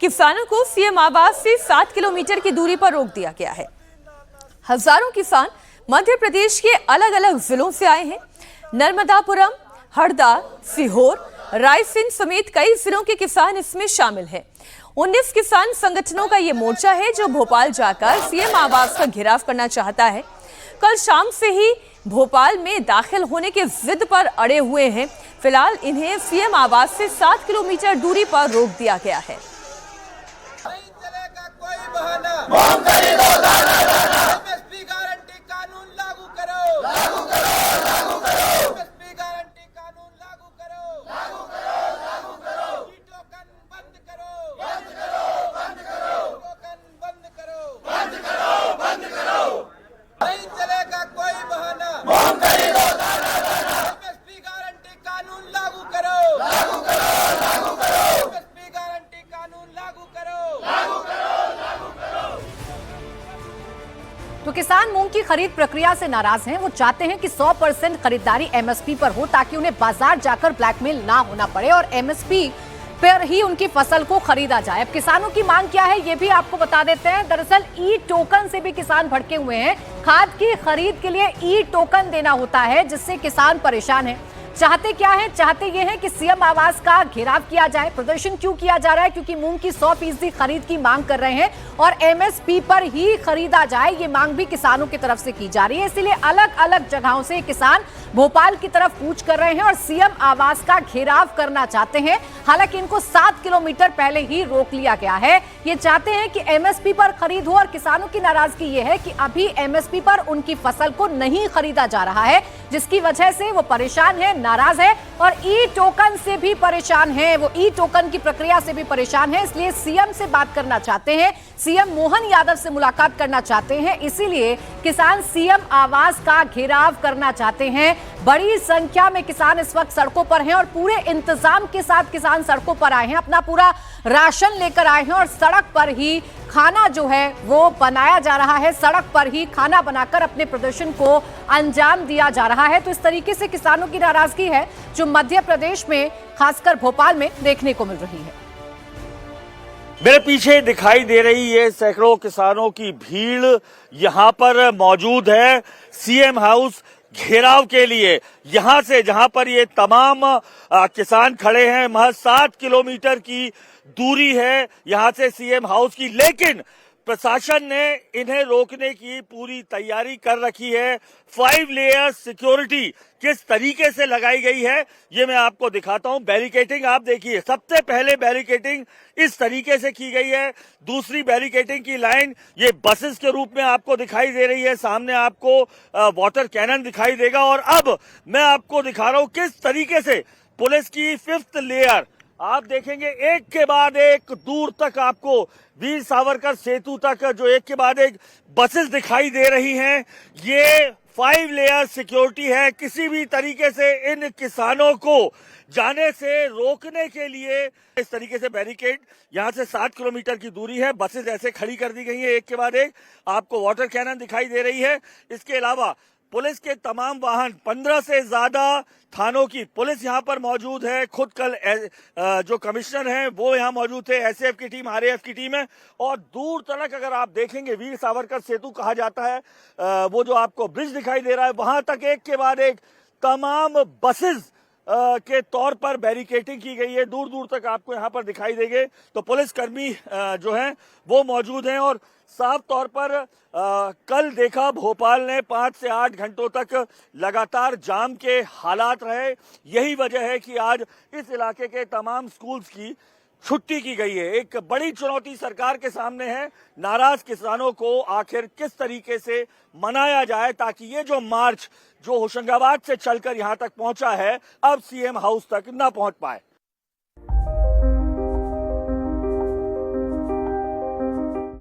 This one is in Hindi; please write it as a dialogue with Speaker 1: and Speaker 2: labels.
Speaker 1: किसानों को सीएम आवास से 7 किलोमीटर की दूरी पर रोक दिया गया है। हजारों किसान मध्य प्रदेश के अलग अलग जिलों से आए हैं। नर्मदापुरम, हरदा, सीहोर, रायसेन समेत कई जिलों के किसान इसमें शामिल हैं। 19 किसान संगठनों का ये मोर्चा है जो भोपाल जाकर सीएम आवास का घेराव करना चाहता है। कल शाम से ही भोपाल में दाखिल होने की जिद पर अड़े हुए हैं। फिलहाल इन्हें सीएम आवास से 7 किलोमीटर दूरी पर रोक दिया गया है।
Speaker 2: नहीं चलेगा कोई बहाना। एमएसपी गारंटी कानून लागू करो। एमएसपी गारंटी कानून लागू करो। ई टोकन बंद करो। टोकन बंद करो। नहीं चलेगा कोई बहाना। एमएसपी गारंटी कानून लागू करो। एमएसपी गारंटी कानून लागू करो।
Speaker 3: तो किसान मूंग की खरीद प्रक्रिया से नाराज हैं। वो चाहते हैं कि 100% खरीदारी एमएसपी पर हो ताकि उन्हें बाजार जाकर ब्लैकमेल ना होना पड़े और एमएसपी पर ही उनकी फसल को खरीदा जाए। अब किसानों की मांग क्या है ये भी आपको बता देते हैं। दरअसल ई टोकन से भी किसान भड़के हुए हैं। खाद की खरीद के लिए ई टोकन देना होता है जिससे किसान परेशान है। चाहते क्या है? चाहते ये है कि सीएम आवास का घेराव किया जाए। प्रदर्शन क्यों किया जा रहा है? क्योंकि मूंग की 100% खरीद की मांग कर रहे हैं और एमएसपी पर ही खरीदा जाए, ये मांग भी किसानों की तरफ से की जा रही है। इसलिए अलग अलग जगहों से किसान भोपाल की तरफ कूच कर रहे हैं और सीएम आवास का घेराव करना चाहते हैं। हालांकि इनको 7 किलोमीटर पहले ही रोक लिया गया है। ये चाहते हैं कि एमएसपी पर खरीद हो और किसानों की नाराजगी ये है कि अभी एमएसपी पर उनकी फसल को नहीं खरीदा जा रहा है, जिसकी वजह से वो परेशान है, नाराज है और ई टोकन से भी परेशान है। वो ई टोकन की प्रक्रिया से भी परेशान है। इसलिए सीएम से बात करना चाहते हैं, सीएम मोहन यादव से मुलाकात करना चाहते हैं। इसीलिए किसान सीएम आवास का घेराव करना चाहते हैं। बड़ी संख्या में किसान इस वक्त सड़कों पर हैं और पूरे इंतजाम के साथ किसान सड़कों पर आए हैं। अपना पूरा राशन लेकर आए हैं और सड़क पर ही खाना जो है वो बनाया जा रहा है। सड़क पर ही खाना बनाकर अपने प्रदर्शन को अंजाम दिया जा रहा है। तो इस तरीके से किसानों की नाराजगी है जो मध्य प्रदेश में खासकर भोपाल में देखने को मिल रही है।
Speaker 4: मेरे पीछे दिखाई दे रही है सैकड़ों किसानों की भीड़ यहां पर मौजूद है सीएम हाउस घेराव के लिए। यहां से जहां पर ये तमाम किसान खड़े हैं, महज 7 किलोमीटर की दूरी है यहां से सीएम हाउस की, लेकिन प्रशासन ने इन्हें रोकने की पूरी तैयारी कर रखी है। 5 लेयर सिक्योरिटी किस तरीके से लगाई गई है ये मैं आपको दिखाता हूं। बैरिकेटिंग आप देखिए, सबसे पहले बैरिकेटिंग इस तरीके से की गई है। दूसरी बैरिकेटिंग की लाइन ये बसेस के रूप में आपको दिखाई दे रही है। सामने आपको वाटर कैनन दिखाई देगा और अब मैं आपको दिखा रहा हूं किस तरीके से पुलिस की 5th लेयर आप देखेंगे एक के बाद एक दूर तक आपको वीर सावरकर सेतु तक जो एक के बाद एक बसेस दिखाई दे रही हैं। ये 5 लेयर सिक्योरिटी है। किसी भी तरीके से इन किसानों को जाने से रोकने के लिए इस तरीके से बैरिकेड यहां से 7 किलोमीटर की दूरी है। बसेस ऐसे खड़ी कर दी गई है एक के बाद एक। आपको वाटर कैनन दिखाई दे रही है। इसके अलावा पुलिस के तमाम वाहन 15 से ज्यादा थानों की पुलिस यहां पर मौजूद है। खुद कल जो कमिश्नर हैं वो यहां मौजूद थे, एसएफ की टीम, आरएएफ की टीम है और दूर तक अगर आप देखेंगे वीर सावरकर सेतु कहा जाता है, वो जो आपको ब्रिज दिखाई दे रहा है वहां तक एक के बाद एक तमाम बसेस के तौर पर बैरिकेटिंग की गई है। दूर दूर तक आपको यहां पर दिखाई देंगे तो पुलिस कर्मी जो हैं वो मौजूद हैं और साफ तौर पर कल देखा भोपाल ने 5 से 8 घंटों तक लगातार जाम के हालात रहे। यही वजह है कि आज इस इलाके के तमाम स्कूल्स की छुट्टी की गई है। एक बड़ी चुनौती सरकार के सामने है। नाराज किसानों को आखिर किस तरीके से मनाया जाए ताकि ये जो मार्च जो होशंगाबाद से चलकर यहां तक पहुंचा है अब सीएम हाउस तक न पहुंच पाए।